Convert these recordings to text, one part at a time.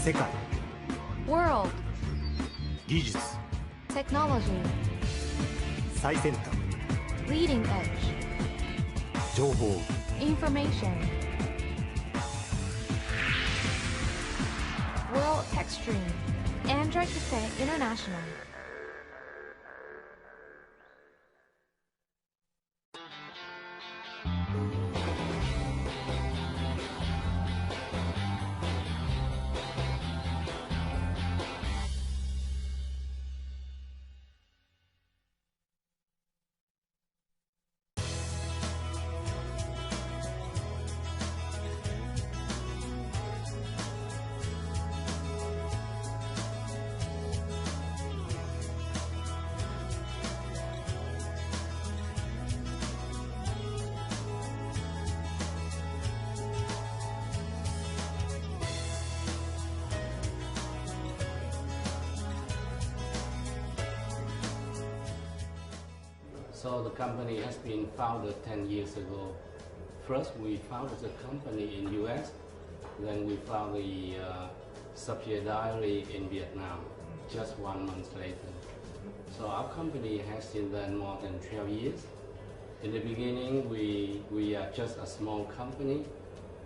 世界 World. 技術 Technology. 最先端 Leading edge. 情報 Information. World Techstream. Android Cafe International. So the company has been founded 10 years ago. First, we founded the company in US, then we found the subsidiary in Vietnam just 1 month later. So our company has been then more than 12 years. In the beginning, we are just a small company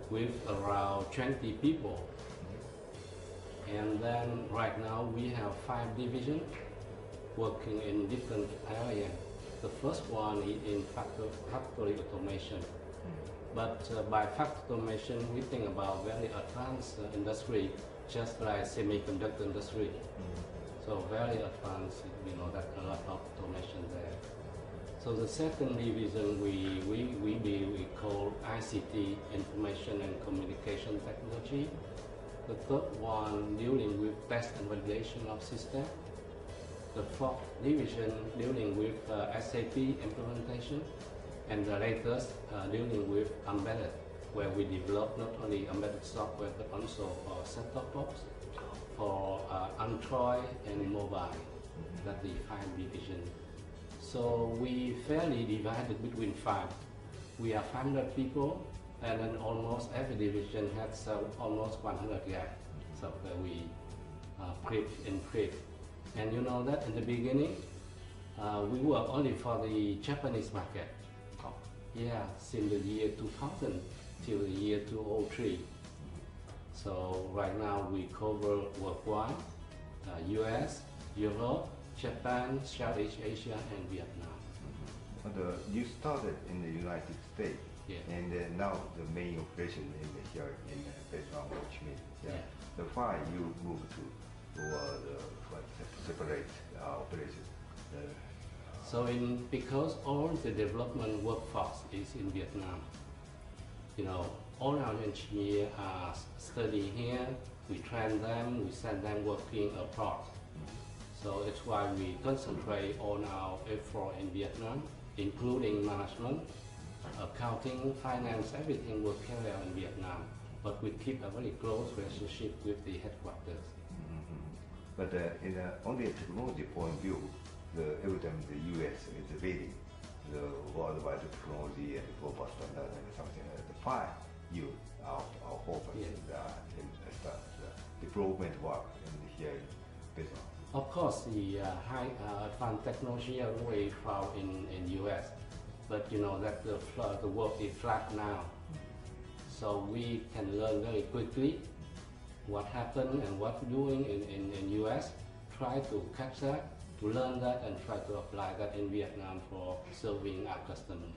with around 20 people. And then right now we have 5 divisions working in different areas. The first one is in factory automation. But by factory automation, we think about very advanced industry, just like semiconductor industry. So very advanced, you know, that a lot of automation there. So the second division we call ICT, Information and Communication Technology. The third one dealing with test and validation of system. The fourth division dealing with SAP implementation, and the latest dealing with embedded, where we develop not only embedded software but also for set-top box, for Android and mobile. That's the 5 division. So we fairly divided between 5. We are 500 people, and then almost every division has almost 100 guys. So we prep. And you know that in the beginning, we work only for the Japanese market. Yeah, since the year 2000 till the year 2003. So right now we cover worldwide, US, Europe, Japan, Southeast Asia, and Vietnam. And you started in the United States, yeah. And now the main operation here in Vietnam, which means the why you moved to separate operation. So because all the development workforce is in Vietnam, you know, all our engineers are studying here, we train them, we send them working abroad. So it's why we concentrate on our effort in Vietnam, including management, accounting, finance, everything will carry out in Vietnam. But we keep a very close relationship with the headquarters. But only a technology point of view, every time the US is leading the worldwide technology and global standard and something like that. Why you our focus in the development work here in Vietnam? Of course, the high advanced technology are very found in US, but you know that the world is flat now, so we can learn very quickly what happened and what doing in US, try to catch that, to learn that, and try to apply that in Vietnam for serving our customers.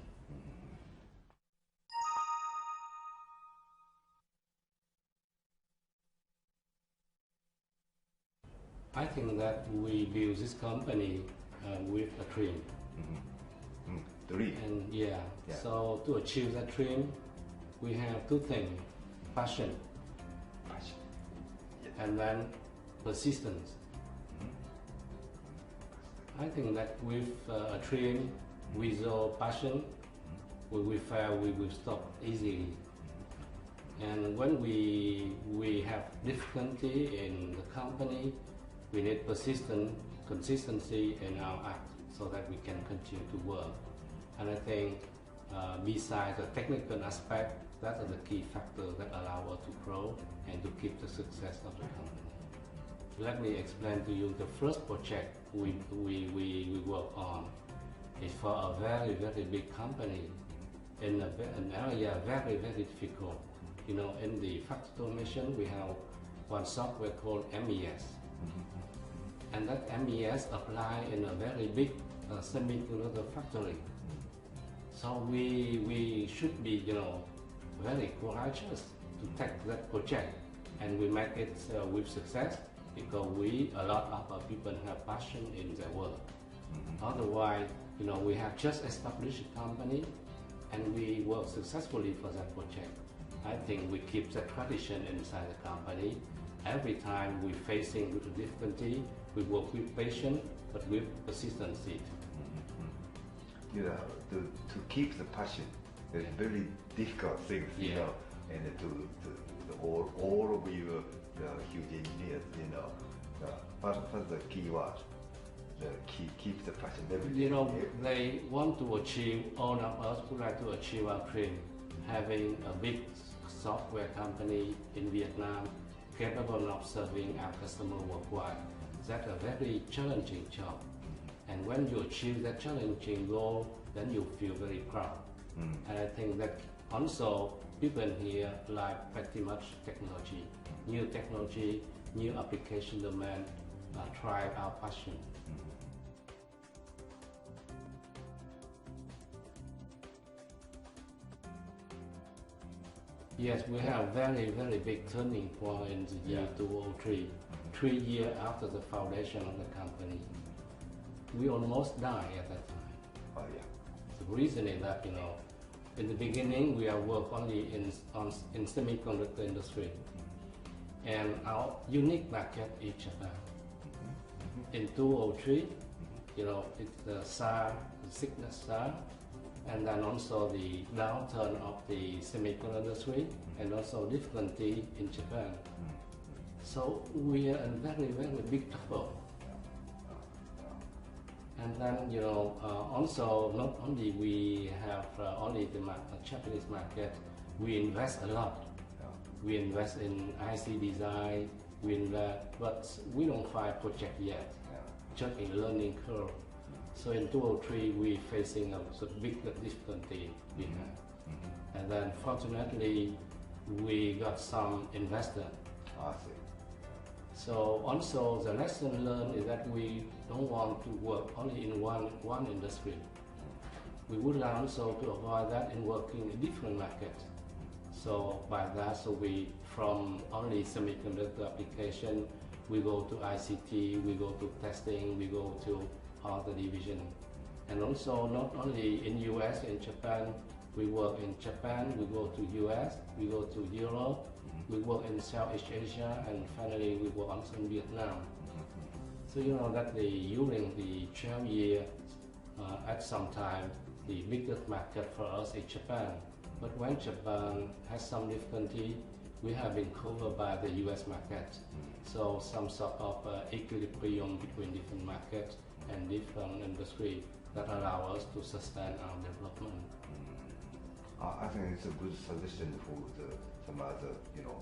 I think that we build this company with a dream. Dream. And yeah, so to achieve that dream, we have 2 things: passion, and then persistence. I think that with a dream, without passion, we will fail, we will stop easily. And when we have difficulty in the company, we need persistence, consistency in our act so that we can continue to work. And I think besides the technical aspect, That are the key factors that allow us to grow and to keep the success of the company. Let me explain to you the first project we work on is for a very, very big company in an area very, very difficult. You know, in the factory automation, we have one software called MES. And that MES apply in a very big semiconductor factory. So we should be, you know, very courageous to take that project, and we make it with success because a lot of our people have passion in their work. Otherwise, you know, we have just established a company and we work successfully for that project. I think we keep the tradition inside the company. Every time we're facing with difficulty, we work with patience but with persistency. Yeah, to keep the passion is very difficult thing, you know, and all of you, the huge engineers, you know, what's the key word? Keep the passion. You know, they want to achieve, all of us would like to achieve our dream, having a big software company in Vietnam capable of serving our customer worldwide. That's a very challenging job. And when you achieve that challenging goal, then you feel very proud. And I think that also people here like pretty much technology, new application domain, drive our passion. Yes, we have very, very big turning point in the year 2003, 3 years after the foundation of the company. We almost died at that time. Oh yeah. The reason is that, you know, in the beginning we are work only in semiconductor industry, and our unique market is Japan. In 2003, you know, it's the SARS, the sickness SARS, and then also the downturn of the semiconductor industry, and also difficulty in Japan. So we are in very, very big trouble. And then, you know, also not only we have only the Japanese market, we invest a lot. We invest in IC design, but we don't find project yet, just in learning curve. So in 2003, we facing a big difficulty we have. And then fortunately, we got some investor. I see. So also the lesson learned is that we don't want to work only in one industry. We would like also to avoid that in working in different markets. So by that, so we from only semiconductor application, we go to ICT, we go to testing, we go to other division. And also not only in US and Japan, we work in Japan, we go to US, we go to Europe, we work in Southeast Asia, and finally we work also in Vietnam. So you know that during the 12 years, at some time, the biggest market for us is Japan. But when Japan has some difficulty, we have been covered by the US market. So some sort of equilibrium between different markets and different industry that allow us to sustain our development. I think it's a good suggestion for some other, you know,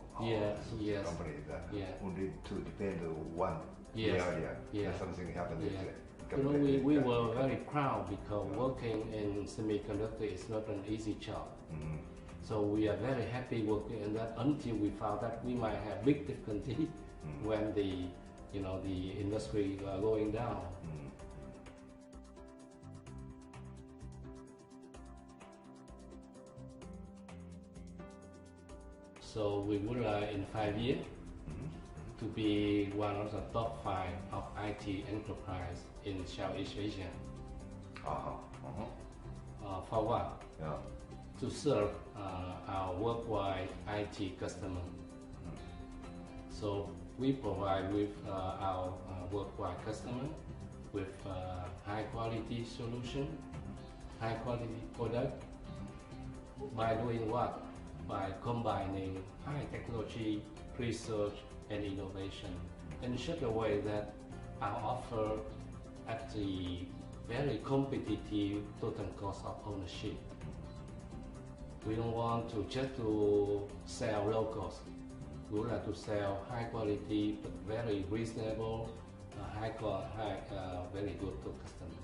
companies that only to depend on one area. If something happens, you know, we were very proud because working in semiconductor is not an easy job. So we are very happy working in that until we found that we might have big difficulty when the industry going down. So we would like in 5 years to be one of the top 5 of IT enterprise in Southeast Asia. For what? To serve our worldwide IT customer. So we provide with our worldwide customer with high quality solution, high quality product. By doing what? By combining high technology, research and innovation in such a way that our offer at the very competitive total cost of ownership. We don't want to just to sell low cost. We would like to sell high quality but very reasonable, very good to customer.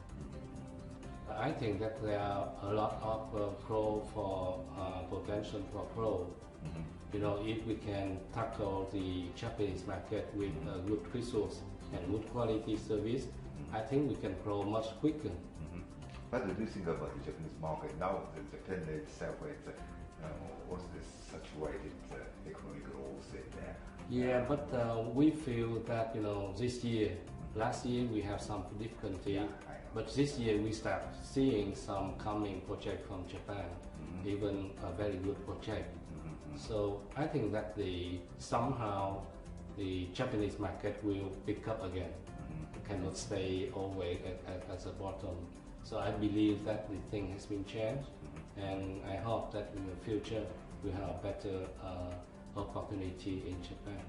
I think that there are a lot of pro for potential for pro. You know, if we can tackle the Japanese market with good resource and good quality service, I think we can grow much quicker. What do you think about the Japanese market now? The Japan itself is what's this saturated economic growth in there? Yeah, but we feel that this year, last year we have some difficulty, but this year we start seeing some coming project from Japan, even a very good project. So I think that somehow the Japanese market will pick up again. Cannot stay always at the bottom. So I believe that the thing has been changed, and I hope that in the future we have a better opportunity in Japan.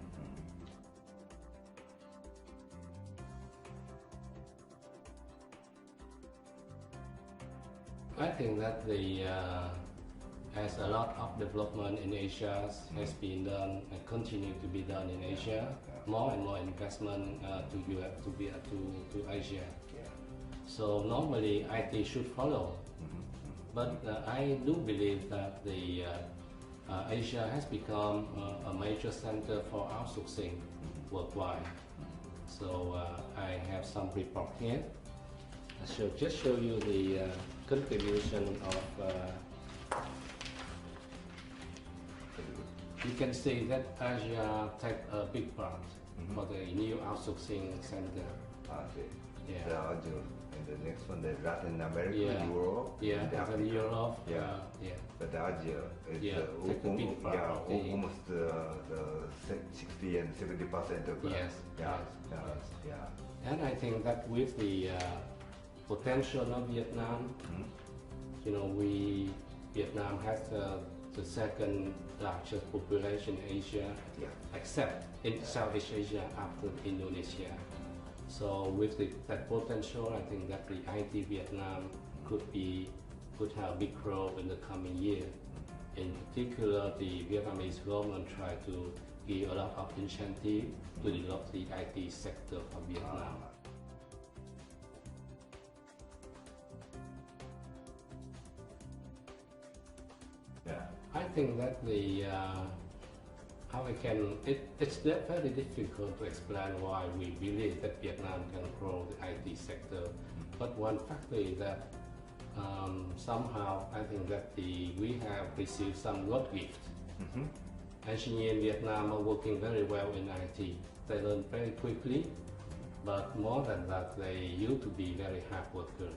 I think that as a lot of development in Asia has been done and continue to be done in Asia, more and more investment to Asia. So normally IT should follow, but I do believe that Asia has become a major center for outsourcing worldwide. So I have some report here. I shall just show you the contribution of. You can see that Asia take a big part for the new outsourcing center. Yeah. And the next one, the Latin America, Europe. Yeah, Latin Europe. But Asia is almost the 60 and 70% of Yes. And I think that with the potential of Vietnam, Vietnam has the second largest population in Asia, except in Southeast Asia after Indonesia. So with that potential, I think that the IT Vietnam could have big role in the coming year. In particular, the Vietnamese government try to give a lot of incentive to develop the IT sector of Vietnam. I think that it's very difficult to explain why we believe that Vietnam can grow the IT sector. But one factor is that somehow I think that we have received some God gift. Engineers in Vietnam are working very well in IT. They learn very quickly, but more than that, they used to be very hard workers.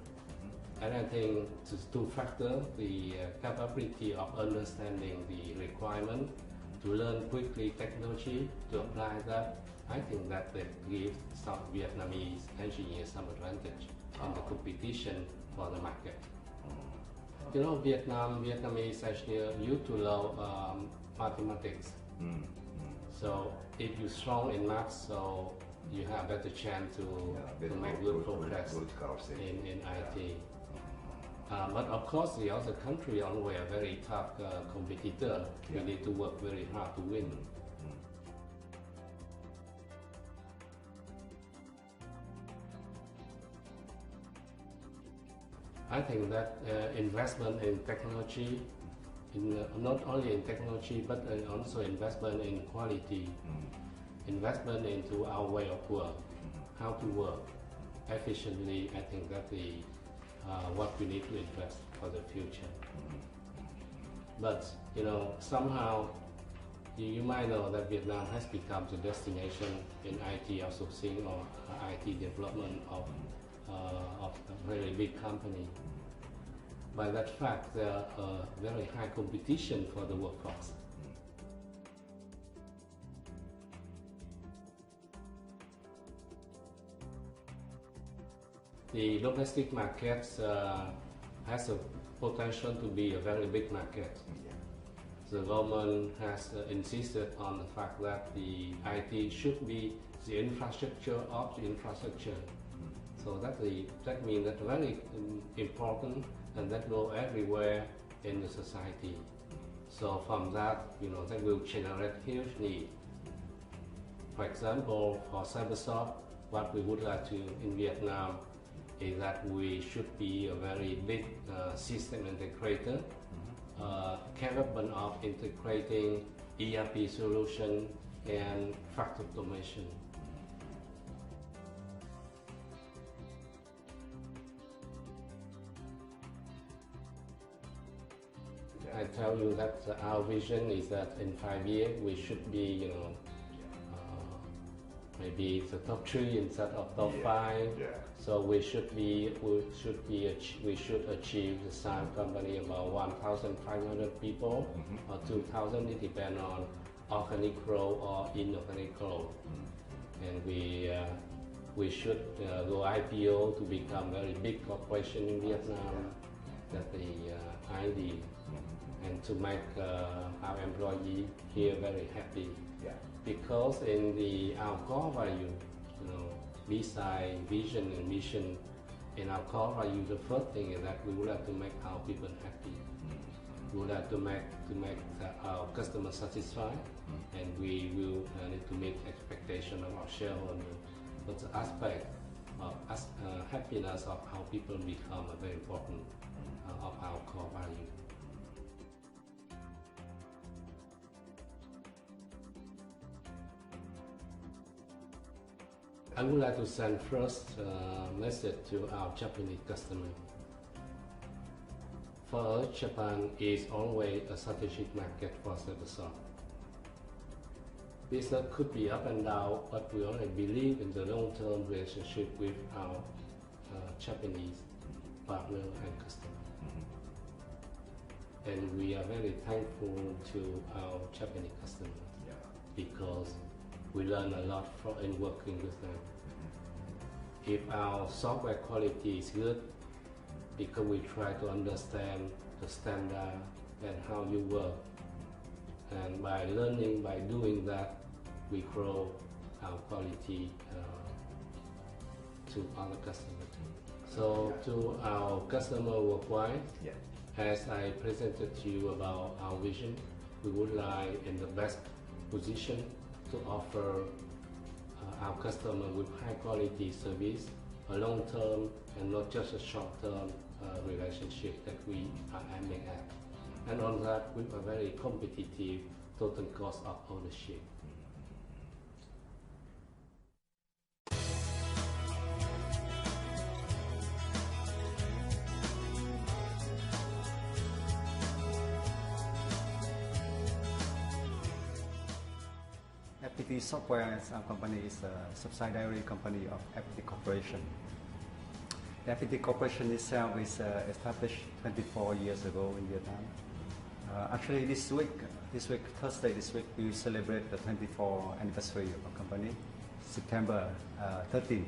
And I think it's two factors, the capability of understanding the requirement, to learn quickly technology, to apply that. I think that gives some Vietnamese engineers some advantage in the competition for the market. Vietnamese engineers used to love mathematics. So if you're strong in math, so you have better chance to make good progress in IT. But of course, the other country always a very tough competitor. We need to work very hard to win. I think that investment in technology, not only in technology, but also investment in quality, investment into our way of work, how to work efficiently. I think that what we need to invest for the future. But somehow you might know that Vietnam has become the destination in IT outsourcing or IT development of a very big company. By that fact, there are very high competition for the workforce. The domestic market has a potential to be a very big market. The government has insisted on the fact that the IT should be the infrastructure of the infrastructure. So that means that very important, and that go everywhere in the society. So from that, that will generate huge need. For example, for Cybersoft, what we would like to in Vietnam is that we should be a very big system integrator, capable of integrating ERP solution and factory automation. I tell you that our vision is that in 5 years we should be, maybe the top 3 instead of top 5. Yeah. So we should achieve the size company about 1,500 people or 2,000. It depends on organic growth or inorganic growth. And we should go IPO to become very big corporation in Vietnam. That's the idea. And to make our employee here very happy. Yeah. Because in our core value, beside vision and mission, in our core value, the first thing is that we would like to make our people happy. We would like to make our customers satisfied, and we will need to meet expectation of our shareholders. But the aspect of happiness of our people become a very important of our core value. I would like to send first message to our Japanese customer. For us, Japan is always a strategic market for Cybersoft. Business could be up and down, but we only believe in the long-term relationship with our Japanese partner and customer. And we are very thankful to our Japanese customers because we learn a lot in working with them. If our software quality is good, because we try to understand the standard and how you work, and by learning, by doing that, we grow our quality to other customers. So to our customer worldwide, as I presented to you about our vision, we would like in the best position to offer our customer with high quality service, a long term and not just a short term relationship that we are aiming at. And on that, with a very competitive total cost of ownership. FPT Software, our company, is a subsidiary company of FPT Corporation. The FPT Corporation itself is established 24 years ago in Vietnam. Actually, this week, Thursday, we celebrate the 24th anniversary of our company, September 13.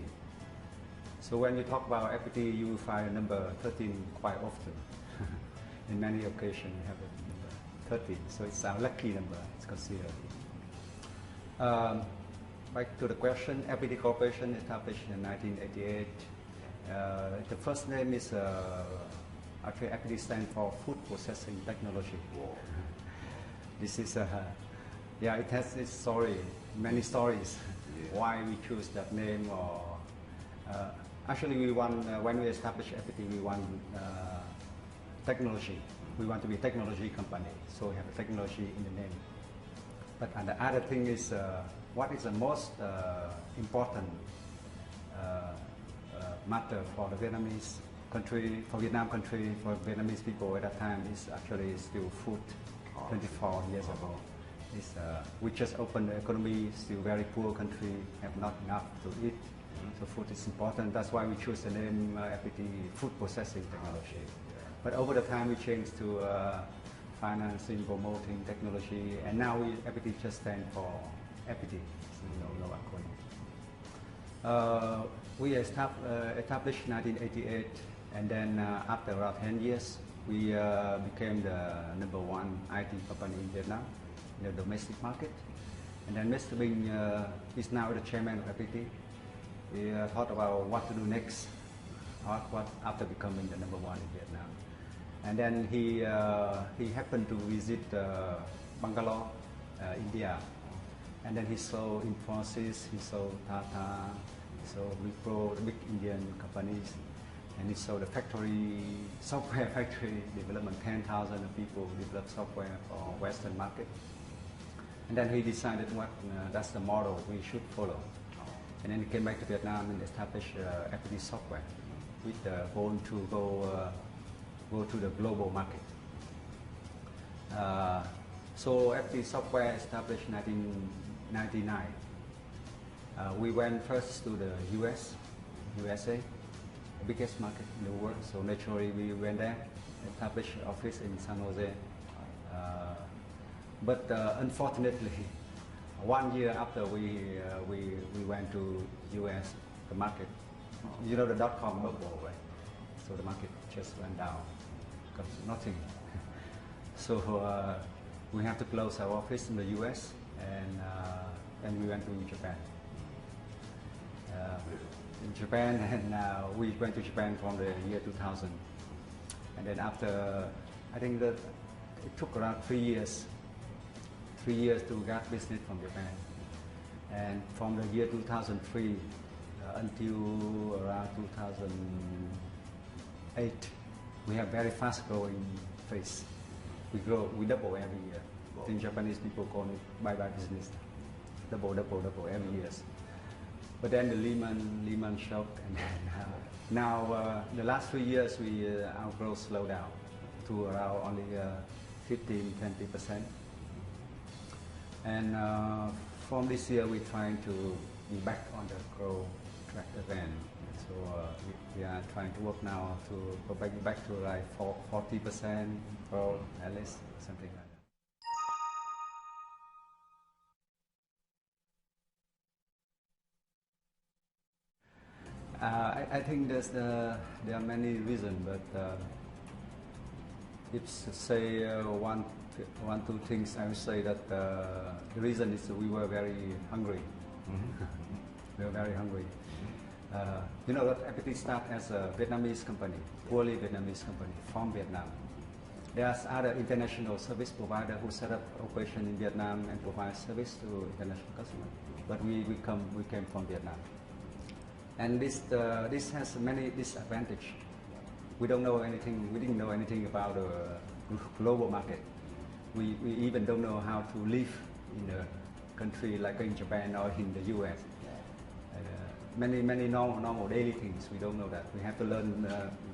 So when you talk about FPT, you will find number 13 quite often. In many occasions, we have a number 13, so it's our lucky number, it's considered. Back to the question, FPT Corporation established in 1988. The first name is actually FPT stands for Food Processing Technology. This is it has its story, many stories. Why we choose that name, or actually we want when we established FPT, we want technology. We want to be a technology company, so we have a technology in the name. But the other thing is, what is the most important matter for the Vietnamese country, for Vietnam country, for Vietnamese people at that time is actually still food. 24 years ago, we just opened the economy, still very poor country, have not enough to eat. So food is important. That's why we choose the name FPT Food Processing Technology. But over the time we changed to financing, promoting technology, and now FPT just stands for FPT, no acronym. We established 1988, and then after around 10 years, we became the #1 IT company in Vietnam, in the domestic market. And then Mr. Binh is now the chairman of FPT. We thought about what to do next, what after becoming the #1 in Vietnam. And then he happened to visit Bangalore, India. And then he saw Infosys, he saw Tata, he saw Wipro, the big Indian companies. And he saw the software factory development, 10,000 people develop software for Western market. And then he decided that's the model we should follow. And then he came back to Vietnam and established FPT Software with the goal to go to the global market. So FPT Software established in 1999. We went first to the USA, the biggest market in the world. So naturally we went there, established an office in San Jose. But unfortunately, 1 year after we went to US, the market, you know, the dot-com bubble, right? So the market just went down, because nothing. So we have to close our office in the US, and we went to Japan. In Japan, and we went to Japan from the year 2000. And then after, I think that it took around 3 years to get business from Japan. And from the year 2003 until around 2008, we have very fast growing phase. We double every year. I think Japanese people call it bye-bye business. Double every year. But then the Lehman shock, and then, now the last 3 years our growth slowed down to around only 15-20%. And from this year, we're trying to be back on the growth track again. So we are trying to work now to go back to like 40% growth, at least, something like that. I think there are many reasons, but if say two things, I would say that the reason is we were very hungry. We were very hungry. You know that FPT started as a Vietnamese company, purely Vietnamese company from Vietnam. There's other international service provider who set up operation in Vietnam and provide service to international customers. But we came from Vietnam. And this has many disadvantages. We don't know anything. We didn't know anything about the global market. We even don't know how to live in a country like in Japan or in the US. Many normal daily things we don't know that. We have to learn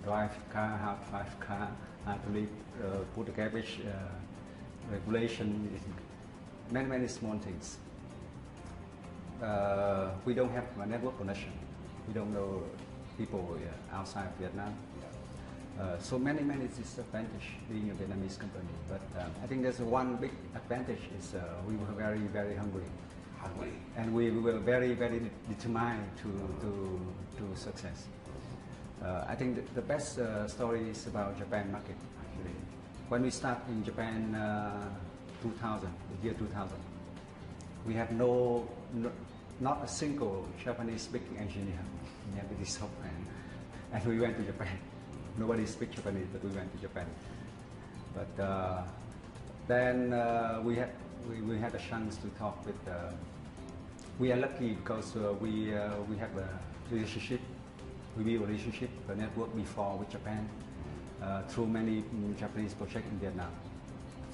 drive car, how to drive car, how to live, put the garbage regulation, many small things. We don't have a network connection. We don't know people outside Vietnam. So many disadvantages being a Vietnamese company. But I think there's one big advantage is we were very hungry. And we were very determined to success. I think the best story is about Japan market actually. When we start in Japan 2000, the year 2000, we have not a single Japanese speaking engineer in FPT Software. And we went to Japan. Nobody speaks Japanese, but we went to Japan. But then we had a chance to talk with. We are lucky because we have a relationship. We build a relationship, a network before with Japan through many Japanese projects in Vietnam.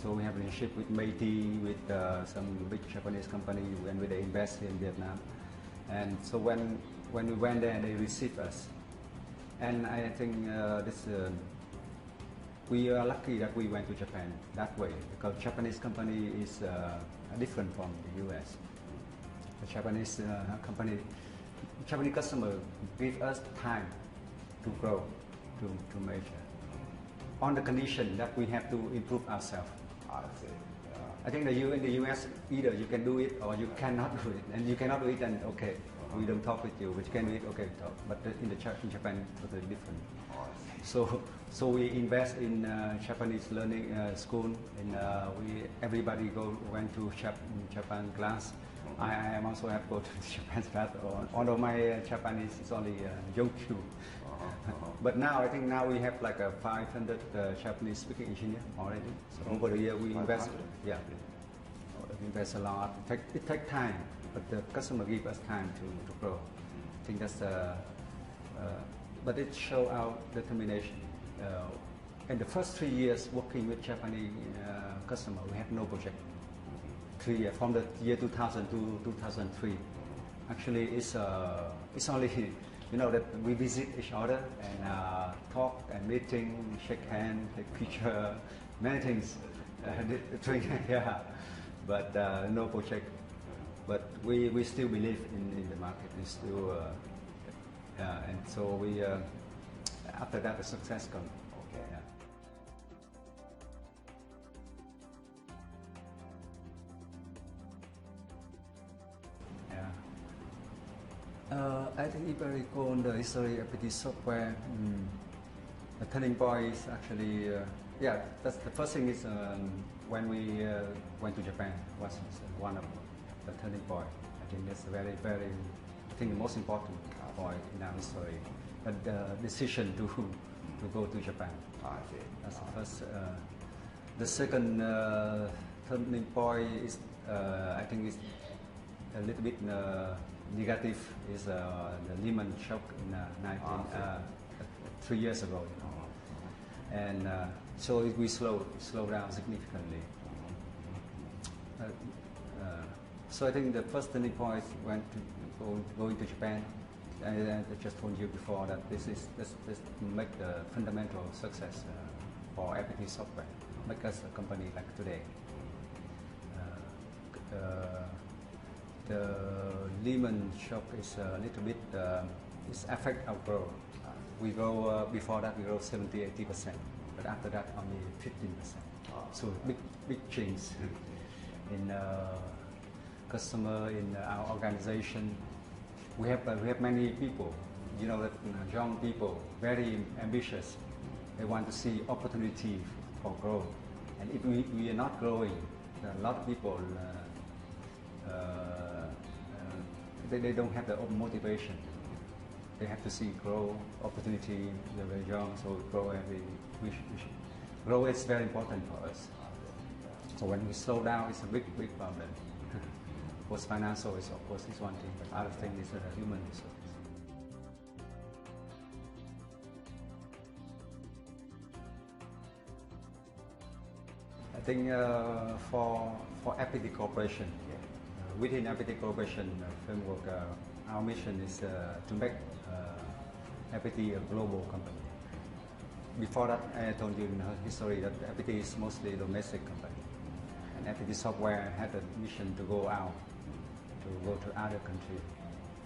So we have a relationship with Meiti, with some big Japanese company when they invest in Vietnam. And so when we went there, they received us. And I think we are lucky that we went to Japan that way, because Japanese company is different from the US. The Japanese Japanese customer give us time to grow, to measure, on the condition that we have to improve ourselves. I think in the US, either you can do it or you cannot do it, and you cannot do it, and okay, we don't talk with you. But you can do it, okay, talk. But in Japan, totally different. So we invest in Japanese learning school, and everybody went to Japan class. I am also have go to Japan, but although my Japanese is only Yokyu. But now I think now we have like a 500 Japanese speaking engineer already. So over the year we invest, yeah, we invest a lot. It takes time, but the customer give us time to grow. I think that's but it show our determination. In the first 3 years working with Japanese customer, we have no project. 3 years from the year 2000 to 2003. Actually, it's only that we visit each other and talk and meeting, shake hands, take picture, many things. Yeah, but no project. But we still believe in the market. We still, and so we after that the success comes. Okay. Yeah. I think if I recall the history of the software, the turning point is actually, that's the first thing is when we went to Japan was one of the turning point. I think that's very, very, I think the most important point in our history. But the decision to go to Japan. That's the first. The second turning point is, I think, is a little bit negative is the Lehman shock in 3 years ago, and so we slow down significantly. So I think the first turning point went to going to Japan, and I just told you before that this make the fundamental success for FPT software, make us a company like today. The Lehman shock is a little bit, it's affect our growth. We grow, before that we grow 70–80%, but after that only 15%. So big change in customer, in our organization. We have many people, that young people, very ambitious. They want to see opportunity for growth. And if we are not growing, a lot of people, they don't have the motivation. They have to see grow opportunity. They're very young, so grow is very important for us. So when we slow down, it's a big problem. Of course, financial is one thing, but other thing is human resource. I think for FPT Corporation, within FPT Corporation framework, our mission is to make FPT a global company. Before that, I told you in her history that FPT is mostly a domestic company, and FPT Software had a mission to go out, to go to other countries,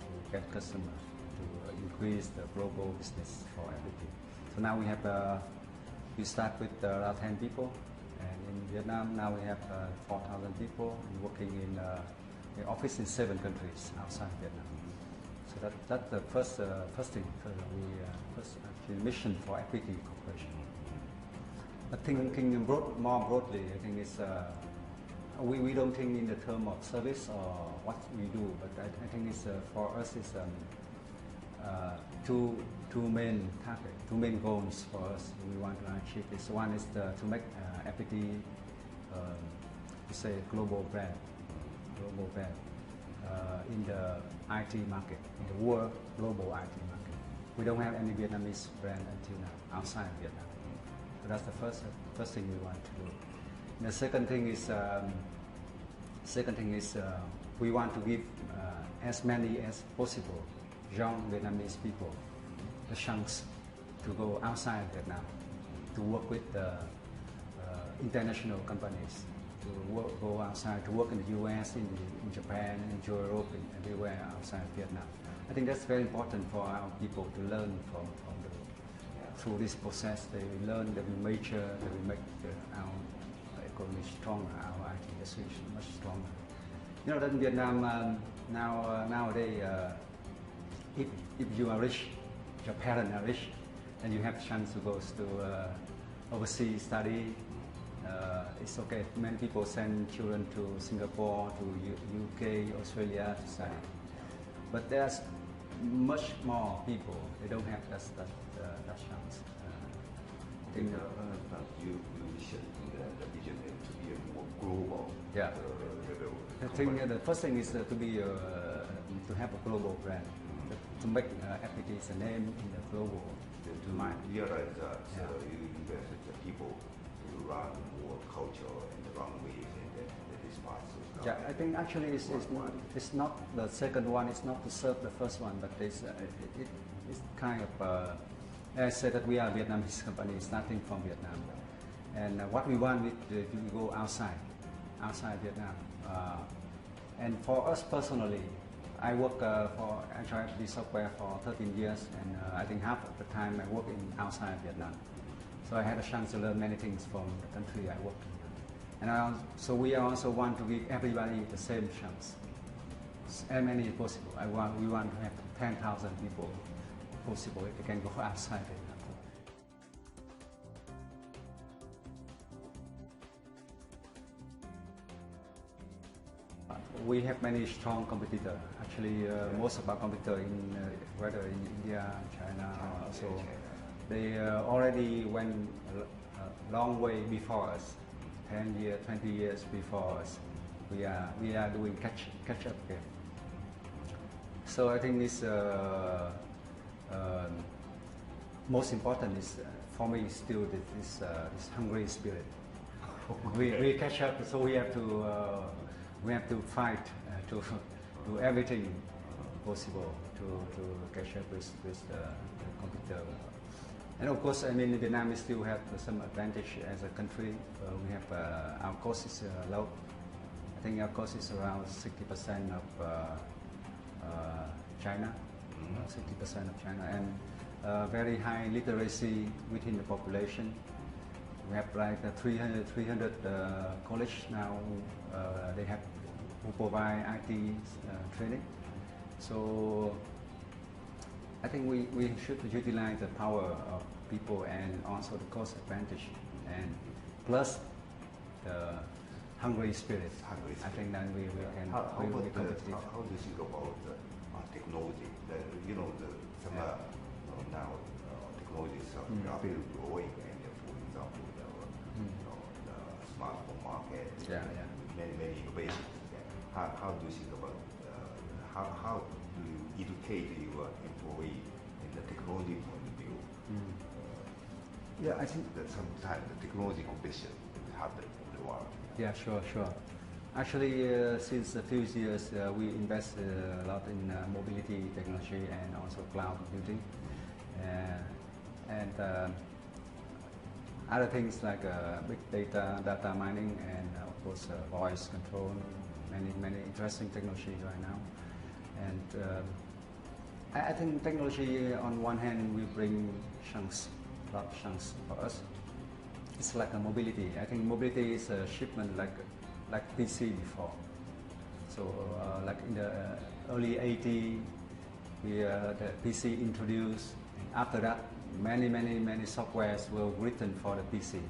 to get customers, to increase the global business for FPT. So now we start with around 10 people, and in Vietnam now we have 4,000 people working in office in 7 countries outside Vietnam. So that's the first thing, first actually mission for FPT Corporation. But thinking more broadly, I think it's we don't think in the term of service or what we do, but I think it's for us it's two main targets, 2 main goals for us. We want to achieve this. One is to make FPT say global brand in the IT market, in the world global IT market. We don't have any Vietnamese brand until now outside Vietnam. So that's the first thing we want to do. And the second thing is we want to give as many as possible young Vietnamese people the chance to go outside Vietnam, to work with international companies, to go outside, to work in the US, in Japan, in Europe, everywhere outside Vietnam. I think that's very important for our people to learn through this process. They learn, they will mature, they will make our economy stronger, our IT industry much stronger. That in Vietnam nowadays, if you are rich, your parents are rich, and you have a chance to go to overseas study, it's okay. Many people send children to Singapore, to UK, Australia to study. But there's much more people. They don't have that chance. I think you mentioned the vision to be a more global Yeah. level. I think the first thing is to be to have a global brand, to make FPT a name in the global. To realize that you invest in the people to run more culture and run ways and this part. So Yeah, I think actually it's not the second one. It's not to serve the first one, but it's kind of. I said that we are a Vietnamese company starting from Vietnam, and what we want is to go outside Vietnam. And for us personally, I work for Android software for 13 years, and I think half of the time I work outside Vietnam. So I had a chance to learn many things from the country I work in. And so we also want to give everybody the same chance, as many as possible. We want to have 10,000 people possible if they can go outside Vietnam. We have many strong competitors. Actually, most of our competitors, whether in India, China, also, they already went a long way before us, 10 years, 20 years before us. We are doing catch up game. So I think this most important is for me is still this hungry spirit. We catch up, so we have to fight to do everything possible to catch up with the computer. And of course, I mean, Vietnam still have some advantage as a country. We have our cost is low. I think our cost is around 60% of China, 60% of China, and very high literacy within the population. We have like 300 college now. They have who provide IT training. So I think we should utilize the power of people and also the cost advantage, and plus the hungry spirit. I think then we can be competitive. How do you think about technology? Now technologies are rapidly growing, and for example, the smartphone market, many innovations. How do you think about how do you educate your employee in the technology point of view? I think that sometimes the technology competition happen in the world. Yeah, sure. Actually, since a few years, we invest a lot in mobility technology and also cloud computing, and other things like big data mining, and of course voice control. Many interesting technology right now, and I think technology on one hand will bring a lot of chance for us. It's like a mobility. I think mobility is a shipment like PC before. So like in the early 80s, the PC introduced. After that, many softwares were written for the PC.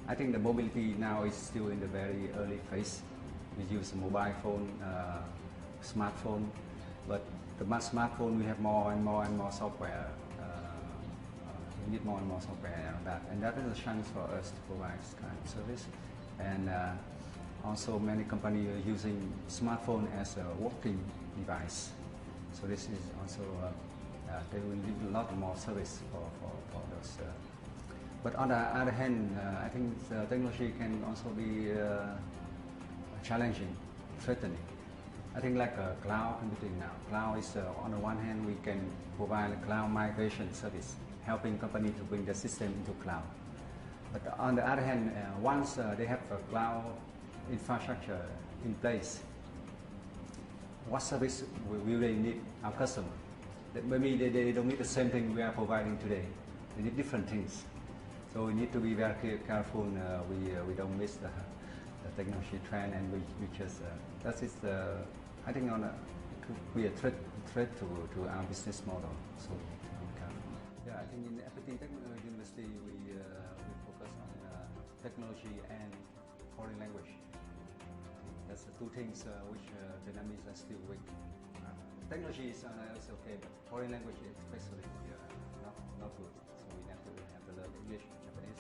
I think the mobility now is still in the very early phase. We use mobile phone, smartphone, but the smartphone we have more and more software. We need more and more software on that, and that is a chance for us to provide this kind of service. And also, many companies are using smartphone as a working device. So this is also they will need a lot more service for those. But on the other hand, I think technology can also be challenging, threatening. I think like cloud computing now. Cloud is on the one hand we can provide a cloud migration service, helping company to bring the system into cloud. But on the other hand, once they have a cloud infrastructure in place, what service will they need our customer? Maybe they don't need the same thing we are providing today. They need different things. So we need to be very careful. We don't miss the technology trend, and we just that is I think could be a threat to our business model. So we need to be careful. Yeah, I think in FPT University we focus on technology and foreign language. That's the two things which Vietnamese are still weak. Technology is okay, but foreign language especially not good. So we have to learn English, Japanese.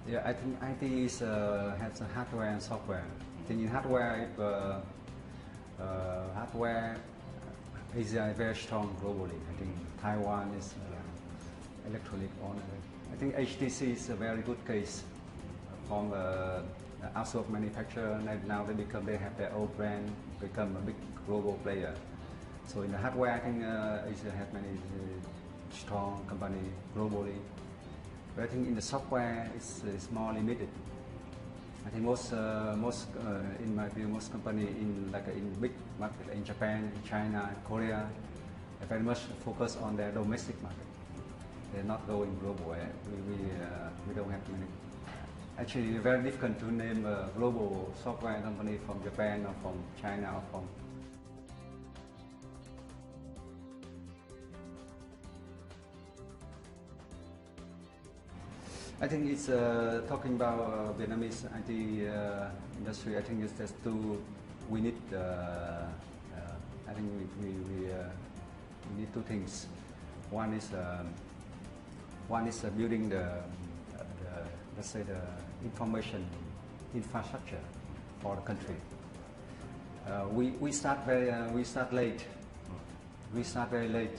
Yeah, I think IT has a hardware and software. I think in hardware, hardware is very strong globally. I think Taiwan is electronic owner. I think HTC is a very good case from outsourced manufacturer. Now they have their own brand, become a big global player. So in the hardware, I think Asia has many strong company globally. But I think in the software, it's more limited. I think in my view, most company in big market in Japan, China, Korea, are very much focus on their domestic market. They're not going global. We don't have many. Actually, it's very difficult to name a global software company from Japan or from China or from. I think it's talking about Vietnamese IT industry. I think it's just we need. I think we need two things. One is building let's say the information infrastructure for the country. We start late. We start very late.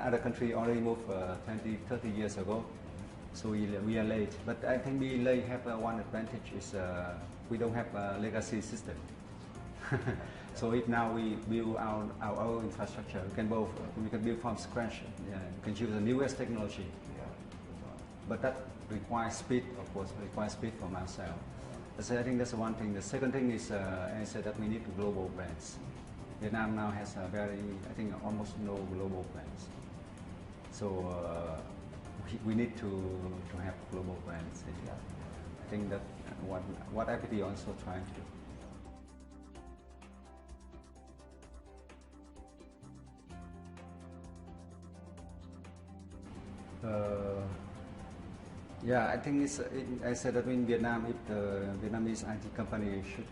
Other country already moved 20, 30 years ago. So we are late, but I think we have one advantage is we don't have a legacy system. So if now we build our own infrastructure, we can build from scratch. We can use the newest technology. But that requires speed, of course, requires speed from ourselves. So I think that's one thing. The second thing is, I said that we need global brands. Vietnam now has I think almost no global brands. So we need to have global brands. I think that what IPT also trying to do. Yeah, I think I said that in Vietnam, if the Vietnamese IT company should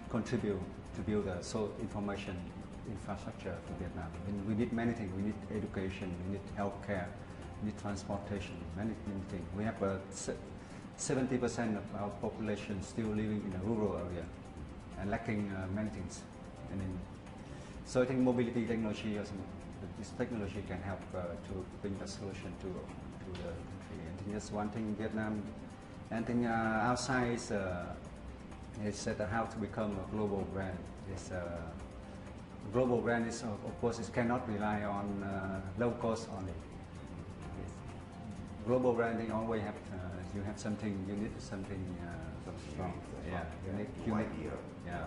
contribute to build a information infrastructure for Vietnam. We need many things. We need education. We need healthcare. We need transportation. Many things. We have 70% of our population still living in a rural area and lacking many things. So I think mobility technology or this technology can help to bring a solution to the country. I think that's one thing Vietnam. And I think outside is how to become a global brand. Global brand is of course it cannot rely on low cost only. Global branding always have you have something unique, something strong. Yeah, unique. Yeah,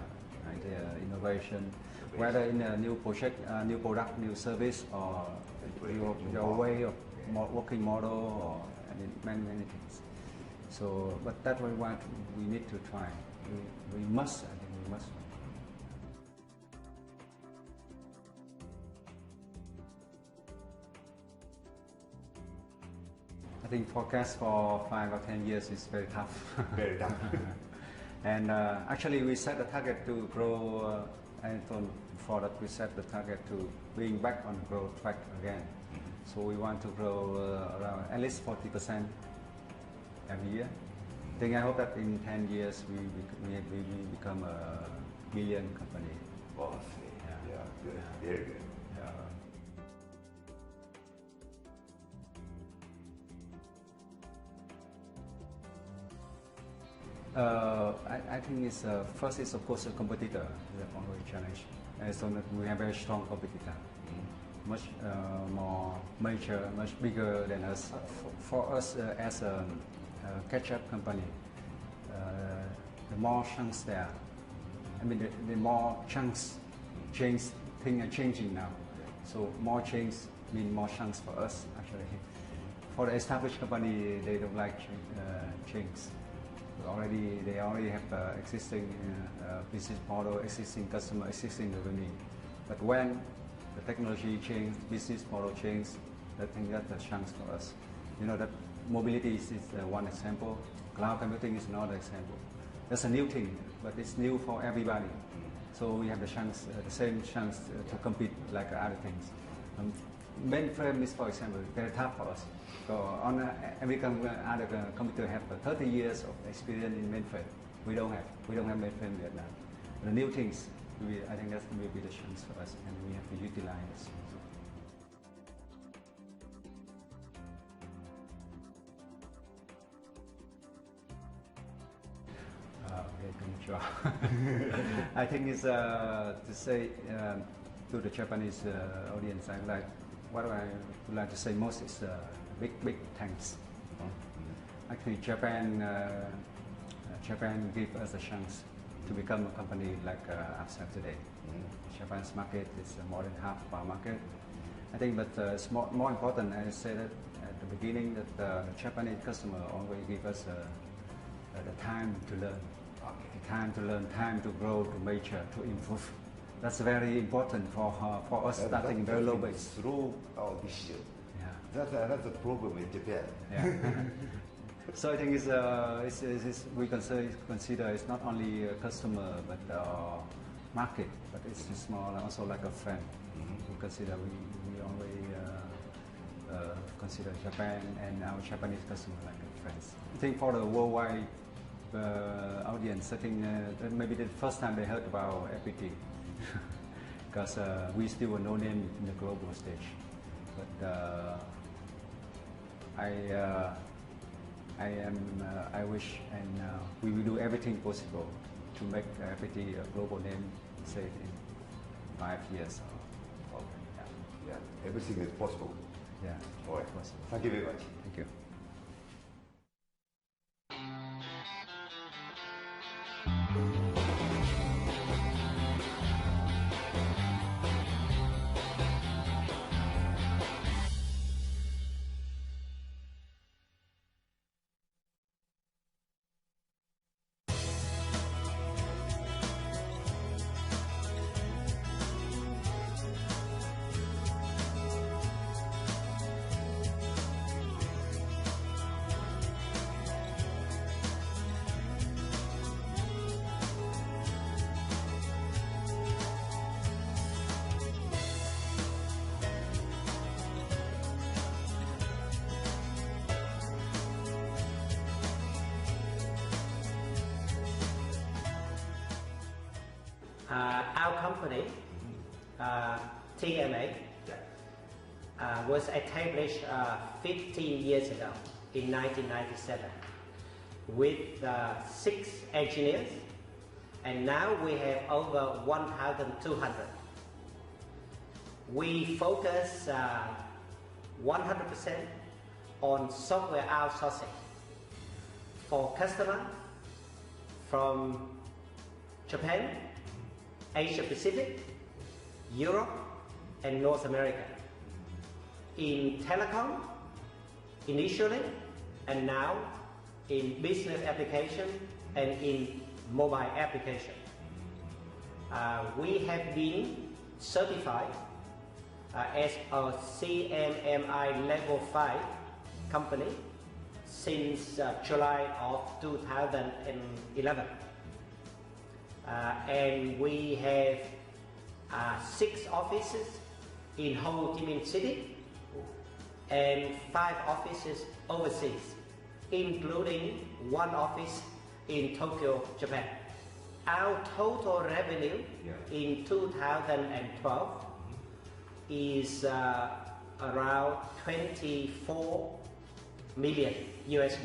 idea, innovation. Whether in a new project, new product, new service, or your way of working model, or many things. So, but that we need to try. We must. I think we must. I think forecast for 5 or 10 years is very tough. Very tough. And actually, we set the target to grow. I told before that we set the target to being back on growth track again. So we want to grow around at least 40% every year. I hope that in 10 years we become a billion company. Wow, yeah, good, very good. I think it's first is of course a competitor. We have always challenge. So we have very strong competitor, much more major, much bigger than us. For us as a catch-up company, the more chunks there. I mean, the more chunks things are changing now. So more change mean more chunks for us actually. For the established company, they don't like change. They already have existing business model, existing customer, existing revenue. But when the technology change, business model change, I think that's a chance for us. You know that mobility is one example. Cloud computing is another example. That's a new thing, but it's new for everybody. So we have the chance, the same chance to compete like other things. Mainframe is, for example, very tough for us. So on American other computer have 30 years of experience in mainframe. We don't have mainframe in Vietnam. The new things, I think that will be the chance for us, and we have to utilize. I think it's to say to the Japanese audience, what I would like to say most is big thanks. Actually, Japan gave us a chance to become a company like ourselves today. Japan's market is more than half of our market. I think, but it's more important. I said that at the beginning that the Japanese customer always give us the time to learn. Time to learn, time to grow, to mature, to improve. That's very important for us starting very low base. Through our decision. Yeah. That's the problem in Japan. Yeah. So I think we consider it's not only a customer but market, but it's more also like a friend. We consider we always consider Japan and our Japanese customer like friends. I think for the worldwide audience, I think that maybe the first time they heard about FPT, because we still were no name in the global stage. But I wish, and we will do everything possible to make FPT a global name, say in 5 years. Okay. Yeah, everything is possible. Yeah. All right. Possible. Thank you very much. Thank you. Our company, TMA, was established 15 years ago in 1997 with 6 engineers, and now we have over 1,200. We focus 100% on software outsourcing for customers from Japan, Asia Pacific, Europe, and North America. In telecom, initially, and now in business application and in mobile application. We have been certified as a CMMI Level 5 company since July of 2011. And we have 6 offices in Ho Chi Minh City and 5 offices overseas, including 1 office in Tokyo, Japan. Our total revenue in 2012 is around $24 million US,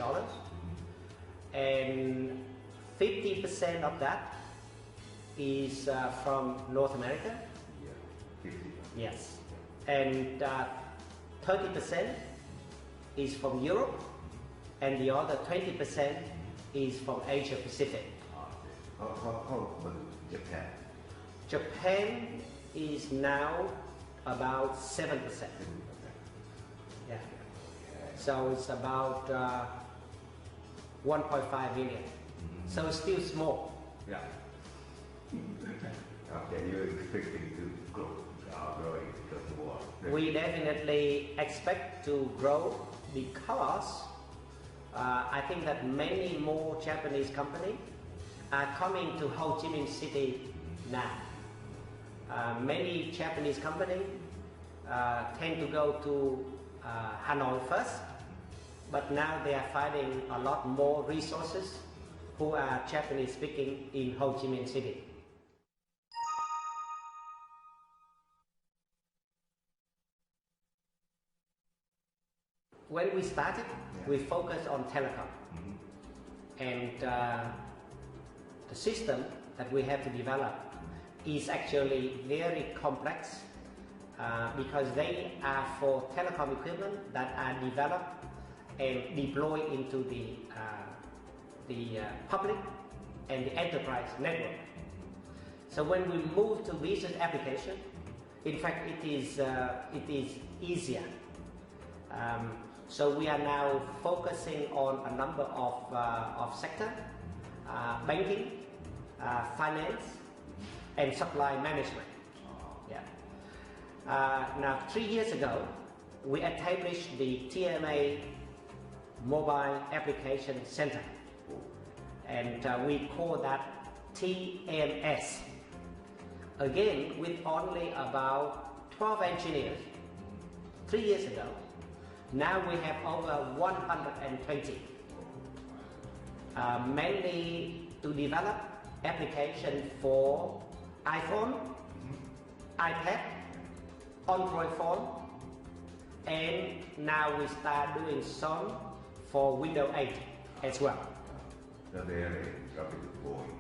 and 50% of that is from North America. Yes, and 30% is from Europe, and the other 20% is from Asia Pacific. How about Japan? Japan is now about 7%. Yeah. So it's about 1.5 million. so still small. Yeah. Okay, you're expecting to grow, growing because of war. We definitely expect to grow because I think that many more Japanese companies are coming to Ho Chi Minh City now. Many Japanese companies tend to go to Hanoi first, but now they are finding a lot more resources who are Japanese speaking in Ho Chi Minh City. When we started, we focused on telecom. And the system that we have to develop is actually very complex because they are for telecom equipment that are developed and deployed into the public and the enterprise network. So when we move to business application, in fact, it is easier. So we are now focusing on a number of sectors, banking, finance, and supply management. Yeah. Now, 3 years ago, we established the TMA Mobile Application Center, and we call that TMS. Again, with only about 12 engineers 3 years ago. Now we have over 120, mainly to develop applications for iPhone, iPad, Android phone, and now we start doing some for Windows 8 as well. So they are rapidly growing.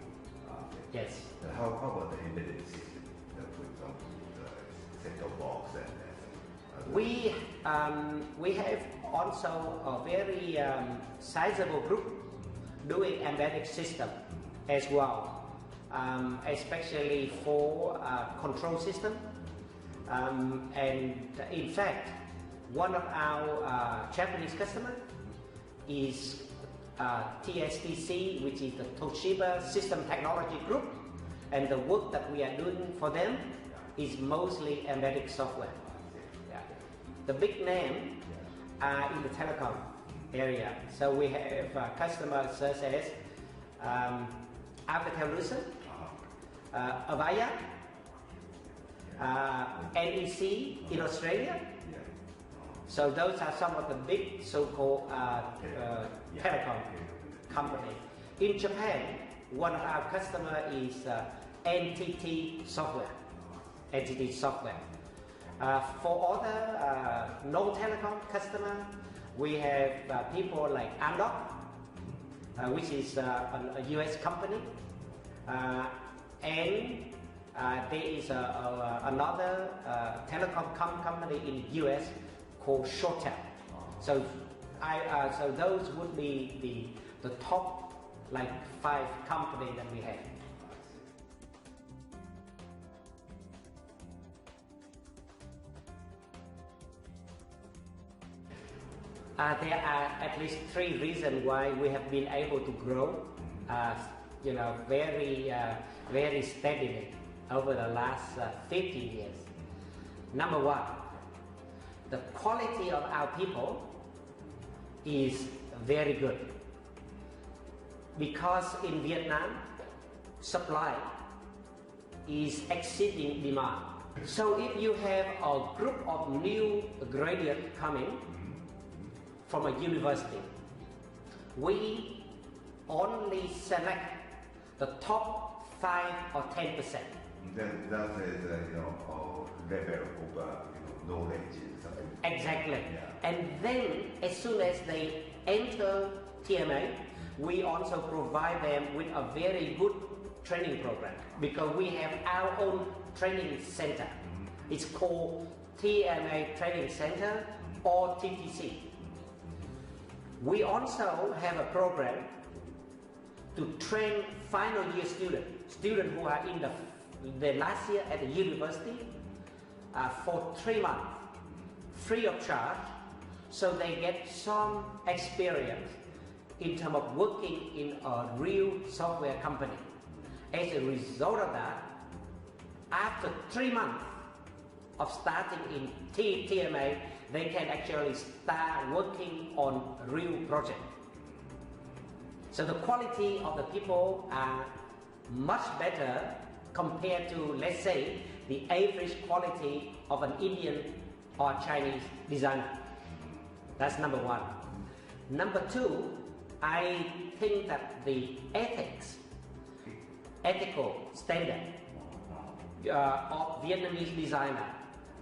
Yes. How about the embedded system? For example, the set-top box and we have also a very sizable group doing embedded system as well, especially for control system. And in fact, one of our Japanese customers is TSTC, which is the Toshiba System Technology Group, and the work that we are doing for them is mostly embedded software. The big names are in the telecom area. So we have customers such as Alcatel-Lucent, Avaya, NEC in Australia. So those are some of the big so-called telecom companies. In Japan, one of our customers is NTT Software. NTT Software. For other non-telecom customers, we have people like Amdoc, which is a US company, and there is another telecom company in the US called Shortel. So, so those would be the top 5 companies that we have. There are at least 3 reasons why we have been able to grow, very steadily over the last 50 years. Number 1, the quality of our people is very good, because in Vietnam, supply is exceeding demand. So if you have a group of new graduates coming from a university, we only select the top 5 or 10%. Then that is level of knowledge, something. Exactly. Yeah. And then as soon as they enter TMA, we also provide them with a very good training program, because we have our own training center. It's called TMA Training Center or TTC. We also have a program to train final year students who are in the last year at the university for 3 months, free of charge, so they get some experience in terms of working in a real software company. As a result of that, after 3 months of starting in TMA, they can actually start working on real project. So the quality of the people are much better compared to, let's say, the average quality of an Indian or Chinese designer. That's number one. Number two, I think that the ethical standard of Vietnamese designer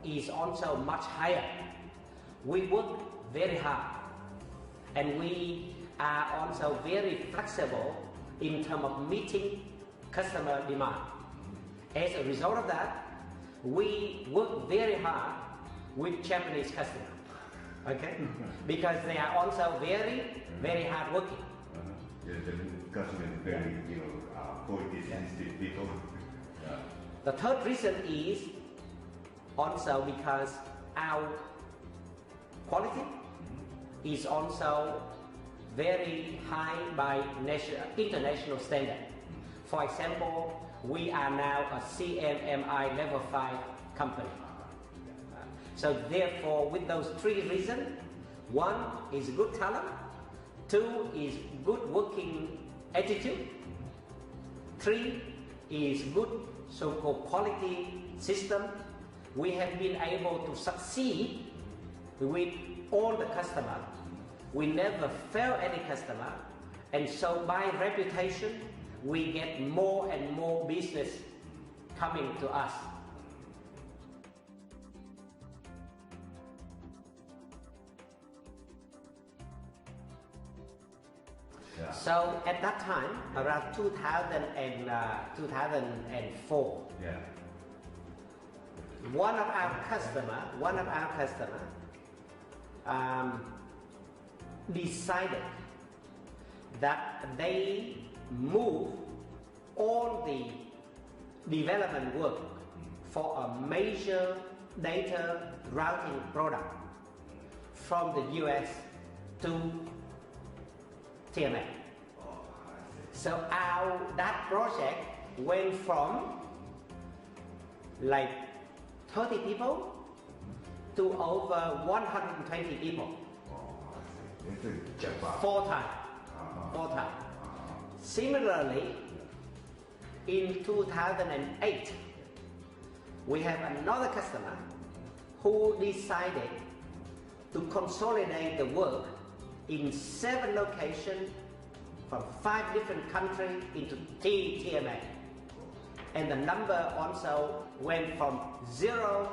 is also much higher. We work very hard and we are also very flexible in terms of meeting customer demand. As a result of that, we work very hard with Japanese customers, okay? Because they are also very, very hard working. Yeah, the customer is very, quality sensitive people. Yeah. The third reason is also because our quality is also very high by international standard. For example, we are now a CMMI level 5 company. So therefore, with those three reasons, one is good talent, two is good working attitude, three is good so-called quality system, we have been able to succeed with all the customers. We never fail any customer, and so by reputation, we get more and more business coming to us. Yeah. So at that time, around 2004, Yeah. one of our customer decided that they move all the development work for a major data routing product from the US to TMA. So that project went from like 30 people to over 120 people. Four times. Similarly, in 2008, we have another customer who decided to consolidate the work in 7 locations from 5 different countries into TMA. And the number also went from 0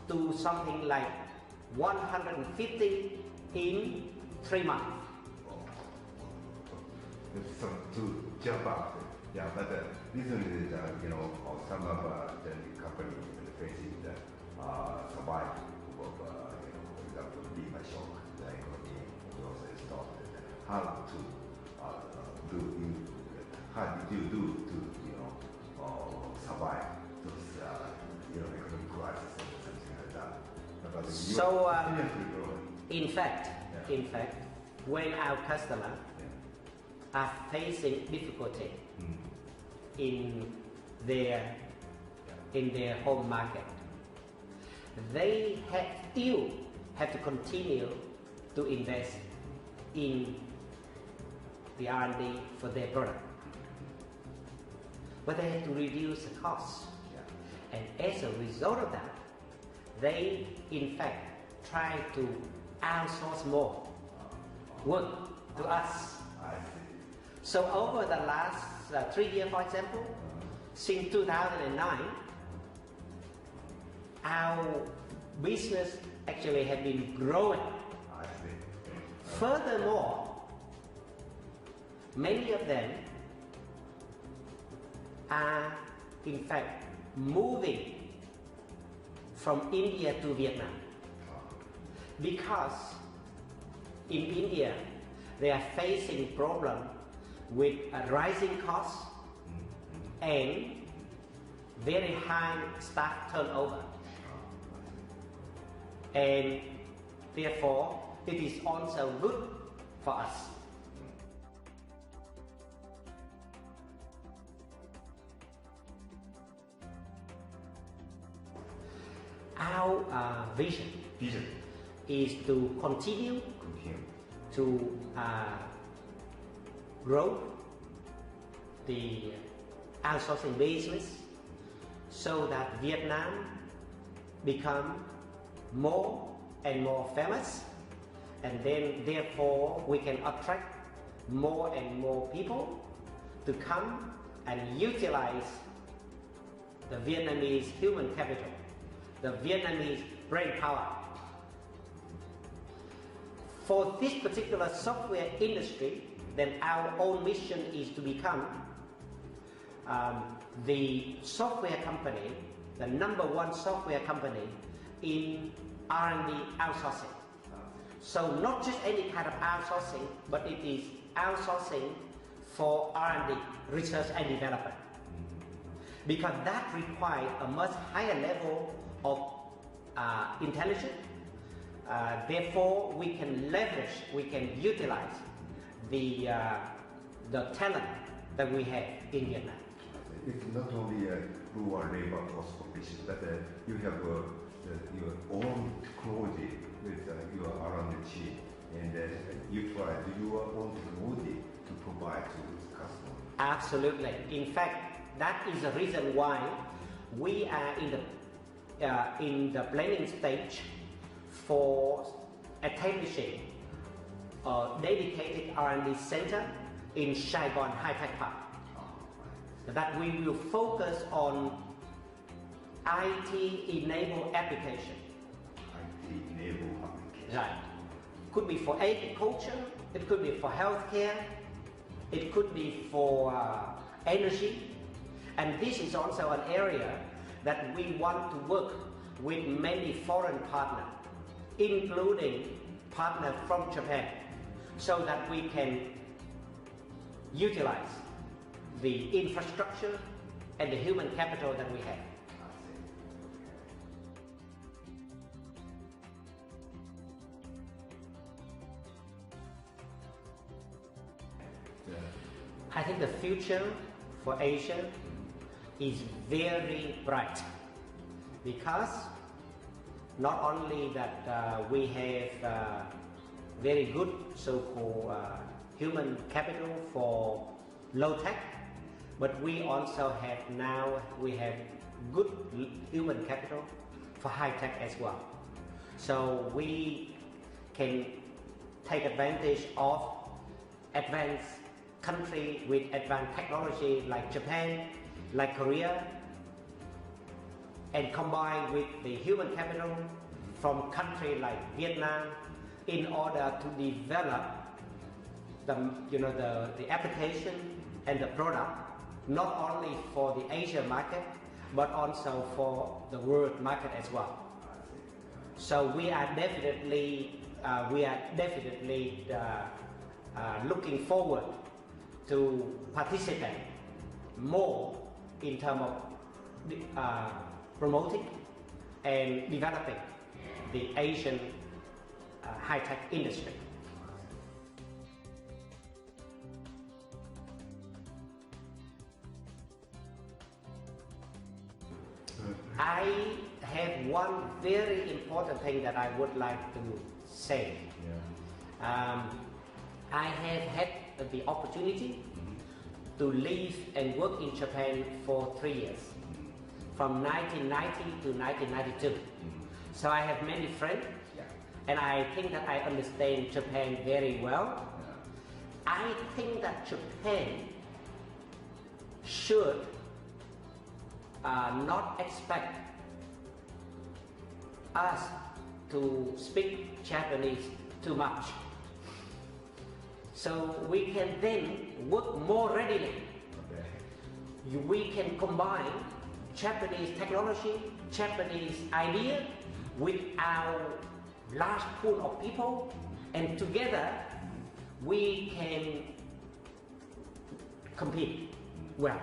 to something like 150 in 3 months. So to jump out, yeah, but recently, some of the companies facing the survival of, for example, Lima shock, the economy also stopped. How did you do to survive those economic crisis and something like that? So in fact, when our customers are facing difficulty in their home market, they still have to continue to invest in the R&D for their product, but they have to reduce the cost. And as a result of that, they in fact try to outsource more work to us. So over the last 3 years, for example, since 2009, our business actually has been growing. Furthermore, many of them are in fact moving from India to Vietnam, because in India they are facing problem with a rising cost and very high staff turnover, and therefore it is also good for us. vision Vision. is to continue Continue. to grow the outsourcing business so that Vietnam become more and more famous, and then therefore we can attract more and more people to come and utilize the Vietnamese human capital, the Vietnamese brain power. For this particular software industry, then our own mission is to become the software company, the #1 software company in R&D outsourcing. So not just any kind of outsourcing, but it is outsourcing for R&D, research and development. Because that requires a much higher level of intelligence. Therefore, we can leverage, we can utilize the talent that we have in Vietnam. It's not only a rural labor force competition, but you have your own technology with your R&D team, and utilize your own technology to provide to the customer. Absolutely. In fact, that is the reason why we are in the planning stage for establishing a dedicated R&D center in Saigon High Tech Park. That we will focus on IT-enabled application. IT-enabled application. Right. Could be for agriculture, it could be for healthcare, it could be for energy, and this is also an area that we want to work with many foreign partners, including partners from Japan, so that we can utilize the infrastructure and the human capital that we have. I think the future for Asia is very bright, because not only that we have very good so-called human capital for low tech, but we also have good human capital for high tech as well. So we can take advantage of advanced country with advanced technology like Japan, like Korea, and combine with the human capital from country like Vietnam in order to develop the application and the product not only for the Asia market but also for the world market as well. So we are definitely looking forward to participate more in terms of promoting and developing the Asian high-tech industry. I have one very important thing that I would like to say. Yeah. I have had the opportunity to live and work in Japan for 3 years, from 1990 to 1992. So I have many friends, and I think that I understand Japan very well. I think that Japan should not expect us to speak Japanese too much. So we can then work more readily. Okay. We can combine Japanese technology, Japanese idea with our large pool of people, and together we can compete well.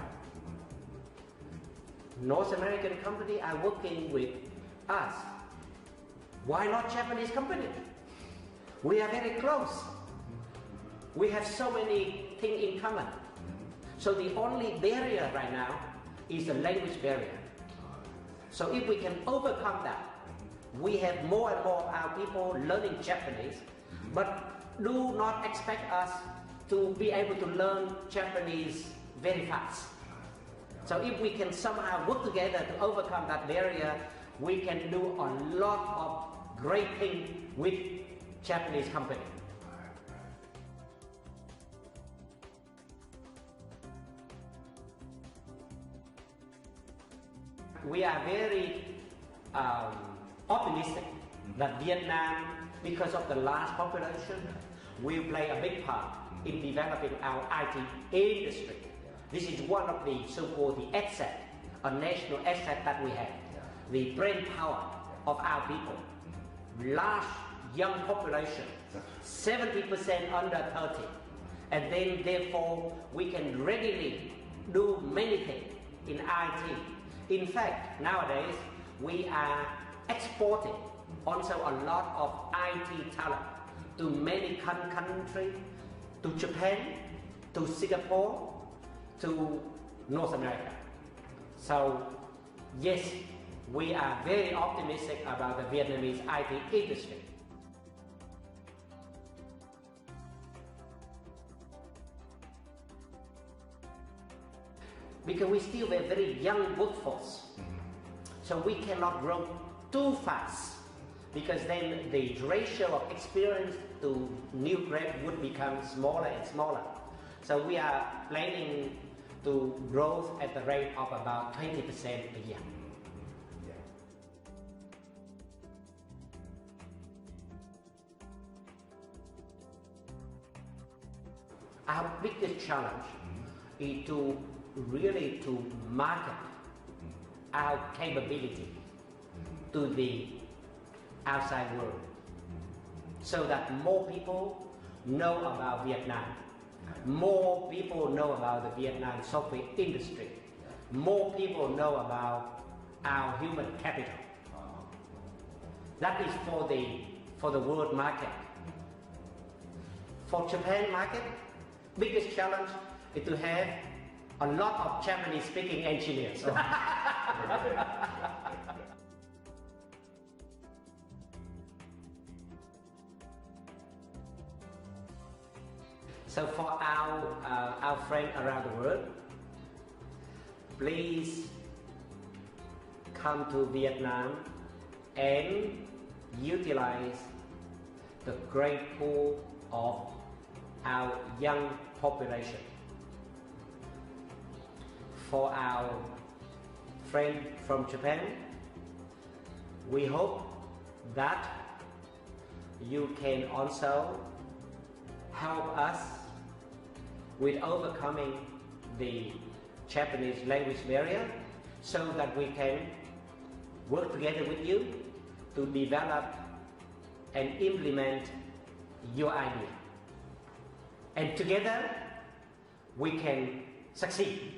North American company are working with us. Why not Japanese company? We are very close. We have so many things in common. So the only barrier right now is the language barrier. So if we can overcome that, we have more and more of our people learning Japanese, but do not expect us to be able to learn Japanese very fast. So if we can somehow work together to overcome that barrier, we can do a lot of great things with Japanese company. We are very optimistic that Vietnam, because of the large population, will play a big part in developing our IT industry. This is one of the so-called the asset, a national asset that we have, the brain power of our people. Large young population, 70% under 30, and then therefore we can readily do many things in IT. In fact, nowadays we are exporting also a lot of IT talent to many countries, to Japan, to Singapore, to North America. So yes, we are very optimistic about the Vietnamese IT industry. Because we still have a very young workforce, so we cannot grow too fast, because then the ratio of experience to new grad would become smaller and smaller. So we are planning to grow at the rate of about 20% a year. Our biggest challenge is to really to market our capability to the outside world, so that more people know about Vietnam, more people know about the Vietnam software industry, more people know about our human capital. That is for the world market. For Japan market, biggest challenge is to have a lot of Japanese speaking engineers. So for our friends around the world, please come to Vietnam and utilize the great pool of our young population. For our friend from Japan, we hope that you can also help us with overcoming the Japanese language barrier, so that we can work together with you to develop and implement your idea. And together we can succeed.